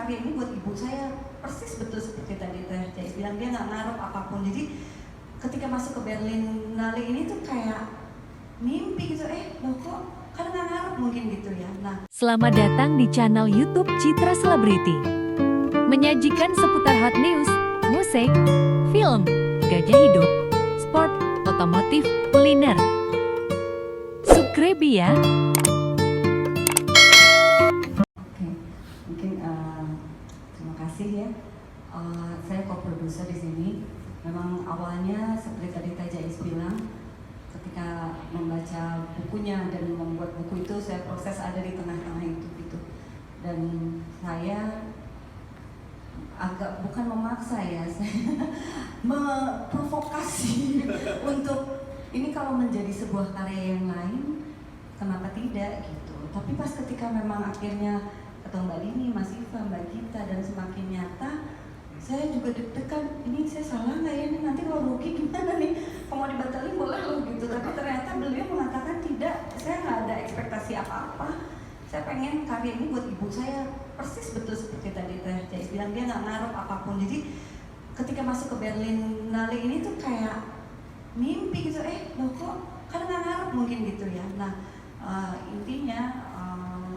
karya ini buat ibu saya, persis betul seperti tadi Teh Jais bilang, dia nggak ngarep apapun. Jadi ketika masuk ke Berlinale ini tuh kayak mimpi gitu, loh kok karena nggak ngarep mungkin gitu ya. Nah, selamat datang di channel YouTube Citra Celebrity. Menyajikan seputar hot news, musik, film, gaya hidup, sport, otomotif, kuliner. Subscribe ya. Terima kasih ya. Saya co-producer di sini. Memang awalnya seperti tadi Teh Jais bilang, ketika membaca bukunya dan membuat buku itu, saya proses ada di tengah-tengah itu gitu. Dan saya agak bukan memaksa ya, saya memprovokasi untuk ini kalau menjadi sebuah karya yang lain, kenapa tidak gitu. Tapi pas ketika memang akhirnya ketemu Mbak Dini, Mas Iva, Mbak Gita, dan semakin nyata, saya juga deg-degan, ini saya salah nggak ya, ini nanti kalau rugi gimana nih, kalau mau dibatalin boleh loh gitu. Tapi ternyata beliau mengatakan tidak, saya nggak ada ekspektasi apa-apa, saya pengen karya ini buat ibu saya, persis betul seperti tadi Teh Jais bilang, dia nggak ngarep apapun. Jadi ketika masuk ke Berlinale ini tuh kayak mimpi gitu, loh kok karena nggak ngarep mungkin gitu ya. Nah, intinya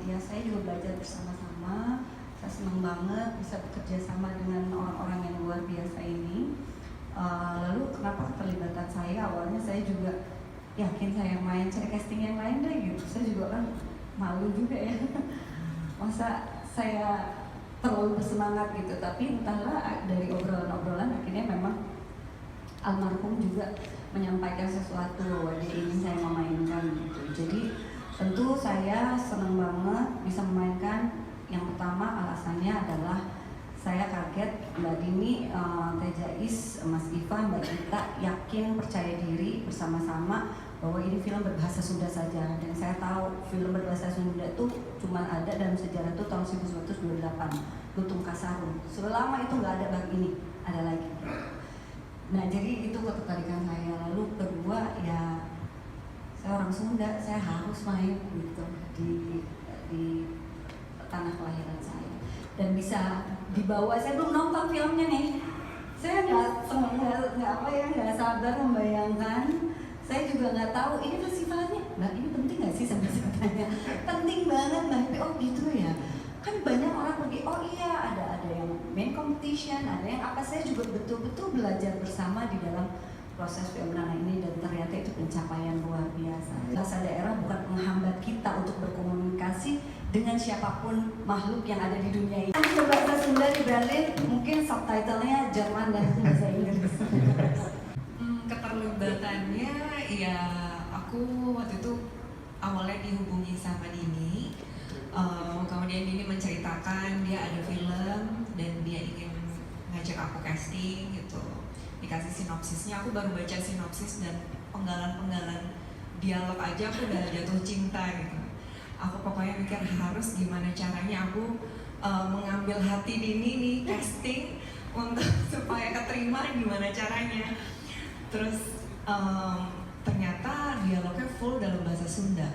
ya saya juga belajar bersama-sama. Saya senang banget bisa bekerja sama dengan orang-orang yang luar biasa ini. Lalu kenapa keterlibatan saya? Awalnya saya juga yakin saya main, cari casting yang lain deh gitu. Saya juga kan malu juga ya. Masa saya terlalu bersemangat gitu. Tapi entahlah dari obrolan-obrolan akhirnya memang almarhum juga menyampaikan sesuatu bahwa dia ingin saya memainkan gitu. Jadi tentu saya senang banget bisa memainkan. Yang pertama alasannya adalah saya kaget Mbak Dini, Teh Jais, Mas Iva, Mbak Gita yakin, percaya diri bersama-sama bahwa ini film berbahasa Sunda saja. Dan saya tahu film berbahasa Sunda itu cuma ada dalam sejarah itu tahun 1928, Lutung Kasarung. Selama itu nggak ada bang ini, ada lagi. Nah jadi itu ketertarikan saya. Lalu kedua ya saya orang Sunda, saya harus main gitu di tanah kelahiran saya dan bisa dibawa. Saya belum nonton filmnya nih, saya nggak sabar membayangkan. Saya juga nggak tahu ini festivalnya, Mbak ini penting nggak sih sampai sebenarnya? Penting banget Mbak. Oh gitu ya. Kan banyak orang pergi, oh iya ada yang main competition, ada yang apa. Saya juga betul-betul belajar bersama di dalam proses film Nana ini, dan ternyata itu pencapaian luar biasa. Bahasa daerah bukan menghambat kita untuk berkomunikasi dengan siapapun makhluk yang ada di dunia ini. Bahasa Sunda di Berlin, mungkin subtitlenya Jerman dan bahasa Inggris. Keterlibatannya ya aku waktu itu awalnya dihubungi sama Dini, kemudian Dini menceritakan dia ada film dan dia ingin ngajak aku casting gitu. Dikasih sinopsisnya, aku baru baca sinopsis dan penggalan-penggalan dialog aja aku udah jatuh cinta gitu. Aku pokoknya mikir harus gimana caranya aku mengambil hati Dini nih casting untuk supaya keterima, gimana caranya. Terus ternyata dialognya full dalam bahasa Sunda.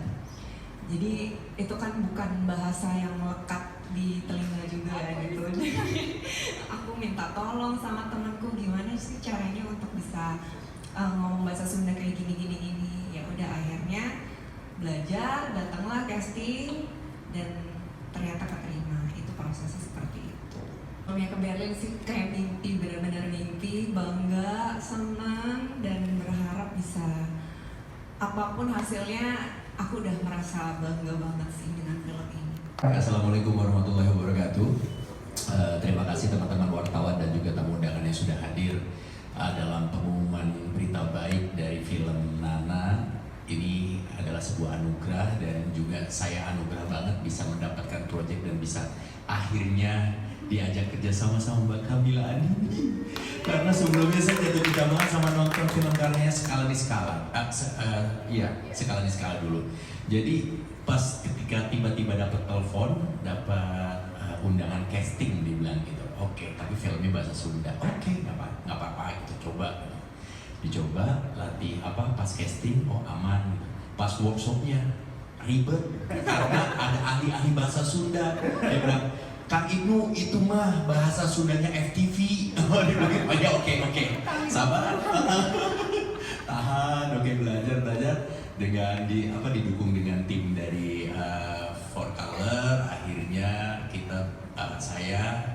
Jadi itu kan bukan bahasa yang melekat di telinga juga gitu. Jadi aku minta tolong sama temanku gimana sih caranya untuk bisa ngomong bahasa Sunda kayak gini. Ya udah akhirnya belajar, datanglah casting dan ternyata keterima. Itu prosesnya seperti itu. Ke Berlin sih kayak mimpi, benar-benar mimpi, bangga, senang dan berharap bisa apapun hasilnya. Aku udah merasa bangga banget sih dengan film ini. Assalamualaikum warahmatullahi wabarakatuh. Terima kasih teman-teman wartawan dan juga tamu undangan yang sudah hadir dalam pengumuman berita baik dari film Nana. Ini adalah sebuah anugerah dan juga saya anugerah banget bisa mendapatkan proyek dan bisa akhirnya diajak kerja sama Mbak Kamila Andini. Karena sebelumnya saya jatuh cinta banget sama nonton film karyanya Skala Niskala. Skala Niskala dulu. Jadi pas ketika tiba-tiba dapat telepon, dapat undangan casting, dibilang gitu. Oke, tapi filmnya bahasa Sunda. Oke, nggak apa-apa, itu coba. Dicoba, latih pas casting, oh aman. Pas workshopnya ribet karena ada ahli-ahli bahasa Sunda. Dia bilang, Kang Ibnu itu mah bahasa Sundanya FTV. Oh dia bilang gitu. Oh ya oke. Sabar. Tahan, oke belajar dengan didukung dengan tim dari For Color. Akhirnya saya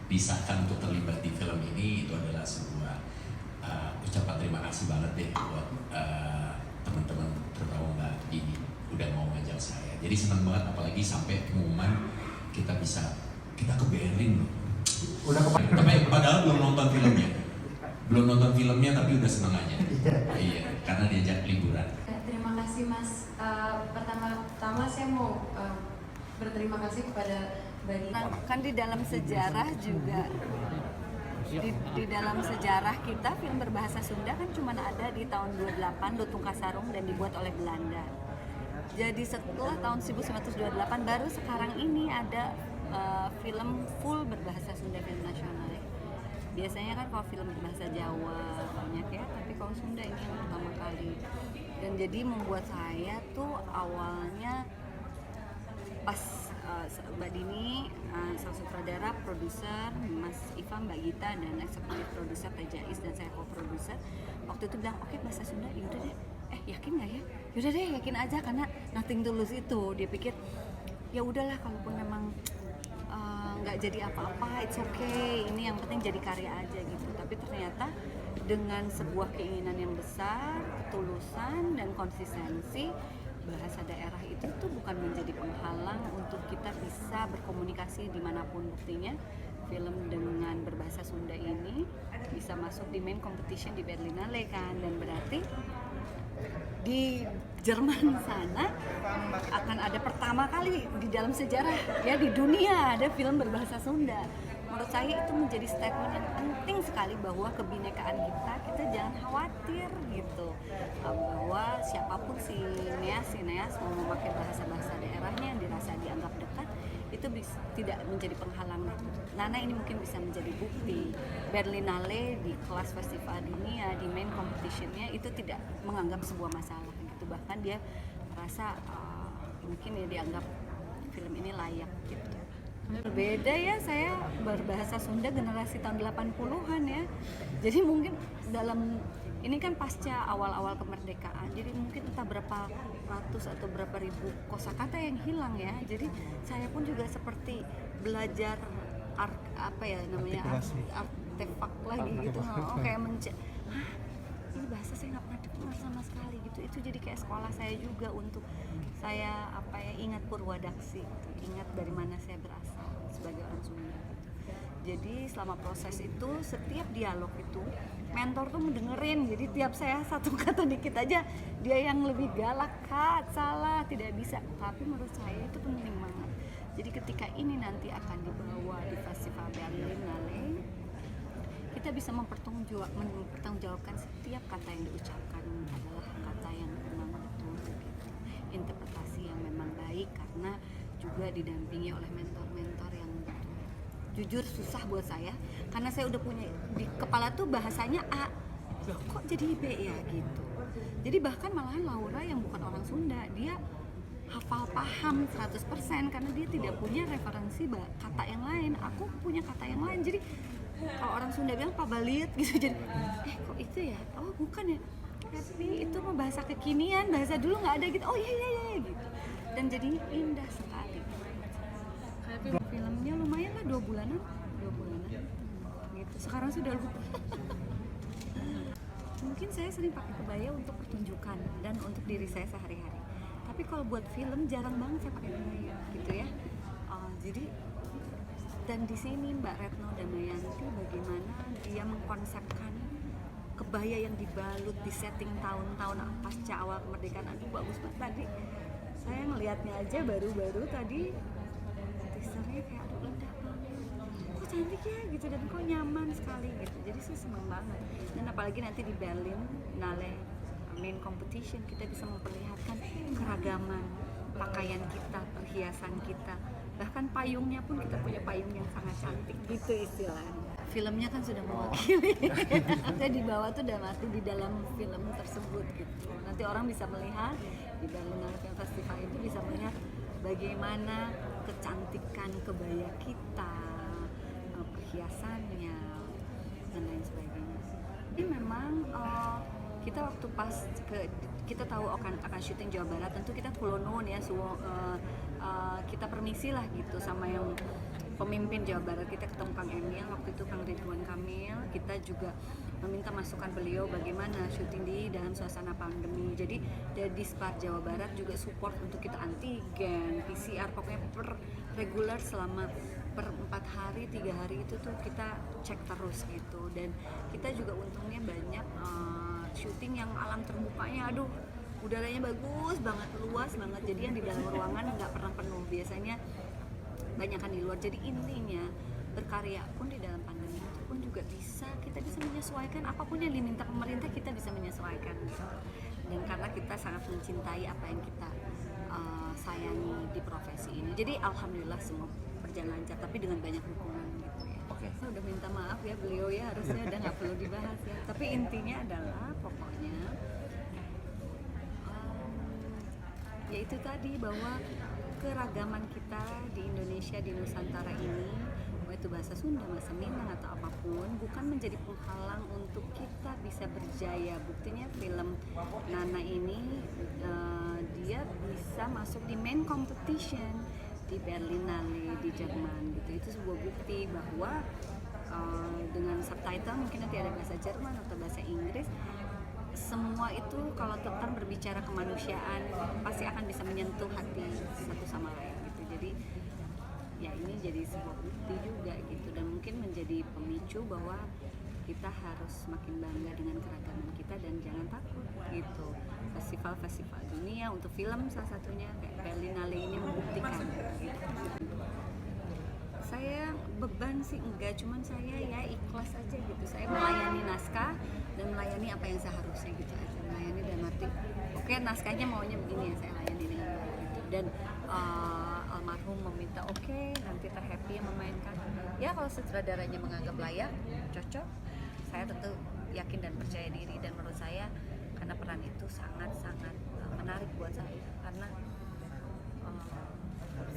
disahkan untuk terlibat di film ini. Itu adalah sebuah ucapan terima kasih banget deh buat teman-teman, terutama Mbak Dini udah mau ngajak saya. Jadi senang banget, apalagi sampai pengumuman kita ke Berlin loh. Tapi padahal belum nonton filmnya tapi udah senang aja. Iya, karena diajak liburan. Terima kasih Mas. Pertama saya mau berterima kasih kepada Mbak Dina. Kan di dalam sejarah juga, di dalam sejarah kita film berbahasa Sunda kan cuma ada di tahun 28 Lutung Kasarung dan dibuat oleh Belanda. Jadi setelah tahun 1928 baru sekarang ini ada film full berbahasa Sunda, film nasional ya. Biasanya kan kalau film berbahasa Jawa banyak ya, tapi kalau Sunda ini yang pertama kali. Dan jadi membuat saya tuh awalnya pas Mbak Dini, sang sutradara, produser, Mas Iva, Mbak Gita, dan eksekutif produser Teh Jais, dan saya co-produser. Waktu itu bilang, oke bahasa Sunda, yaudah deh. Yakin nggak ya? Yaudah deh, yakin aja karena nothing tulus itu. Dia pikir, ya udahlah kalaupun memang nggak jadi apa-apa, it's okay. Ini yang penting jadi karya aja gitu. Tapi ternyata dengan sebuah keinginan yang besar, ketulusan dan konsistensi, bahasa daerah itu tuh bukan menjadi penghalang untuk kita bisa berkomunikasi dimanapun. Buktinya film dengan berbahasa Sunda ini bisa masuk di main competition di Berlinale kan, dan berarti di Jerman sana akan ada pertama kali di dalam sejarah ya di dunia ada film berbahasa Sunda. Menurut saya itu menjadi statement yang penting sekali bahwa kebinekaan kita jangan khawatir gitu, bahwa siapapun sineas mau memakai bahasa daerahnya yang dirasa dianggap dekat itu tidak menjadi penghalang. Nana ini mungkin bisa menjadi bukti. Berlinale di kelas festival dunia di main competitionnya itu tidak menganggap sebuah masalah gitu, bahkan dia merasa mungkin ya dianggap film ini layak gitu. Berbeda ya, saya berbahasa Sunda generasi tahun 80-an ya. Jadi mungkin dalam ini kan pasca awal-awal kemerdekaan, jadi mungkin entah berapa ratus atau berapa ribu kosakata yang hilang ya. Jadi saya pun juga seperti belajar artefak lagi gitu. Kayak ini bahasa saya nggak pernah dengar sama sekali gitu. Itu jadi kayak sekolah saya juga untuk saya ingat Purwadaksi, ingat dari mana saya berasal sebagai orang Sunda gitu. Jadi selama proses itu setiap dialog itu mentor tuh mendengerin, jadi tiap saya satu kata dikit aja dia yang lebih galak, Kak, salah, tidak bisa. Tapi menurut saya itu penting banget. Jadi ketika ini nanti akan dibawa di Festival Berlinale, kita bisa mempertanggungjawabkan setiap kata yang diucapkan adalah kata yang memang betul gitu. Interpretasi yang memang baik karena juga didampingi oleh mentor-mentor yang betul. Jujur susah buat saya karena saya udah punya di kepala tuh bahasanya A, loh kok jadi B ya gitu. Jadi bahkan malahan Laura yang bukan orang Sunda, dia hafal paham 100% karena dia tidak punya referensi kata yang lain. Aku punya kata yang lain, jadi kalau orang Sunda bilang pabalit gitu, jadi kok itu ya, oh bukan ya, tapi itu mah bahasa kekinian, bahasa dulu nggak ada gitu. Oh iya gitu, dan jadinya indah sekali. Filmnya lumayan lah 2 bulanan gitu. Sekarang sudah lupa. Mungkin saya sering pakai kebaya untuk pertunjukan dan untuk diri saya sehari-hari, tapi kalau buat film jarang banget saya pakai kebaya gitu ya. Jadi dan di sini Mbak Retno dan Mayanti bagaimana dia mengkonsepkan kebaya yang dibalut di setting tahun-tahun pasca awal kemerdekaan. Aduh bagus banget tadi. Saya ngelihatnya aja baru-baru tadi teasernya kayak aduh indah banget. Kok cantik ya gitu dan kok nyaman sekali gitu. Jadi saya senang banget. Dan apalagi nanti di Berlinale main competition kita bisa memperlihatkan keragaman pakaian kita, perhiasan kita. Bahkan payungnya pun kita punya payung yang sangat cantik gitu istilahnya. Filmnya kan sudah mewakili. Saya di bawah tuh dalam arti di dalam film tersebut gitu. Nanti orang bisa melihat di Berlinale Film Festival itu bisa melihat bagaimana kecantikan kebaya kita, perhiasannya dan lain sebagainya. Jadi memang kita waktu pas kita tahu akan syuting Jawa Barat, tentu kita kulonun ya, kita permisi lah gitu sama yang pemimpin Jawa Barat. Kita ketemu Kang Emil, waktu itu Kang Ridwan Kamil, kita juga meminta masukan beliau bagaimana syuting di dalam suasana pandemi. Jadi dari Dispar Jawa Barat juga support untuk kita antigen, PCR, pokoknya reguler selama per 4 hari, 3 hari itu tuh kita cek terus gitu. Dan kita juga untungnya banyak syuting yang alam terbukanya, aduh udaranya bagus banget, luas banget, jadi yang di dalam ruangan nggak pernah penuh, biasanya banyakan di luar. Jadi intinya berkarya pun di dalam pandemi itu pun juga kita bisa menyesuaikan apapun yang diminta pemerintah, kita bisa menyesuaikan gitu. Dan karena kita sangat mencintai apa yang kita sayangi di profesi ini, jadi alhamdulillah semua berjalan lancar, tapi dengan banyak dukungan gitu ya. Saya udah minta maaf ya beliau ya, harusnya udah nggak perlu dibahas ya, tapi intinya adalah pokoknya yaitu tadi bahwa keragaman kita di Indonesia, di Nusantara ini, mau itu bahasa Sunda, bahasa Minang atau apapun, bukan menjadi penghalang untuk kita bisa berjaya. Buktinya film Nana ini dia bisa masuk di main competition di Berlinale di Jerman gitu. Itu sebuah bukti bahwa dengan subtitle mungkin nanti ada bahasa Jerman atau bahasa Inggris, semua itu kalau tentang berbicara kemanusiaan pasti akan bisa menyentuh hati satu sama lain gitu. Jadi ya ini jadi sebuah bukti juga gitu, dan mungkin menjadi pemicu bahwa kita harus makin bangga dengan keragaman kita dan jangan takut gitu. Festival-festival dunia untuk film salah satunya kayak Berlinale ini membuktikan gitu. Saya beban sih enggak, cuman saya ya ikhlas aja gitu. Saya melayani naskah dan melayani apa yang seharusnya gitu aja. Melayani dan arti, oke, naskahnya maunya begini ya, saya layani dengan baik gitu. Dan almarhum meminta oke, nanti terhappy memainkan. Ya kalau sutradaranya menganggap layak, cocok, saya tentu yakin dan percaya diri. Dan menurut saya karena peran itu sangat-sangat menarik buat saya, karena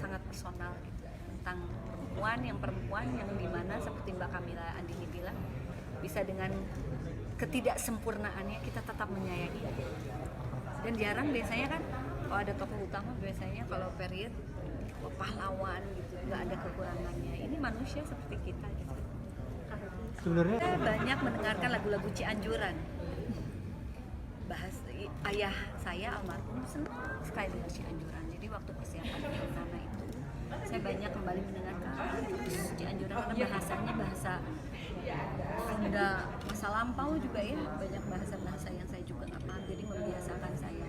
sangat personal gitu, tentang perempuan yang dimana seperti Mbak Kamila Andini bilang, bisa dengan ketidaksempurnaannya kita tetap menyayangi. Dan jarang biasanya kan kalau ada tokoh utama, biasanya kalau period pahlawan gitu, nggak ada kekurangannya. Ini manusia seperti kita gitu. Sebenarnya Saya banyak mendengarkan lagu-lagu Cianjuran. Ayah saya almarhum senang sekali dengan Cianjuran. Jadi waktu persiapan film Nana itu, saya banyak kembali mendengarkan Cianjuran karena bahasanya bahasa Sunda masa lampau juga ya, banyak bahasa-bahasa yang saya juga nggak paham. Jadi membiasakan saya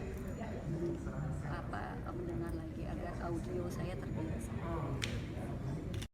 mendengar lagi agar audio saya terbiasa.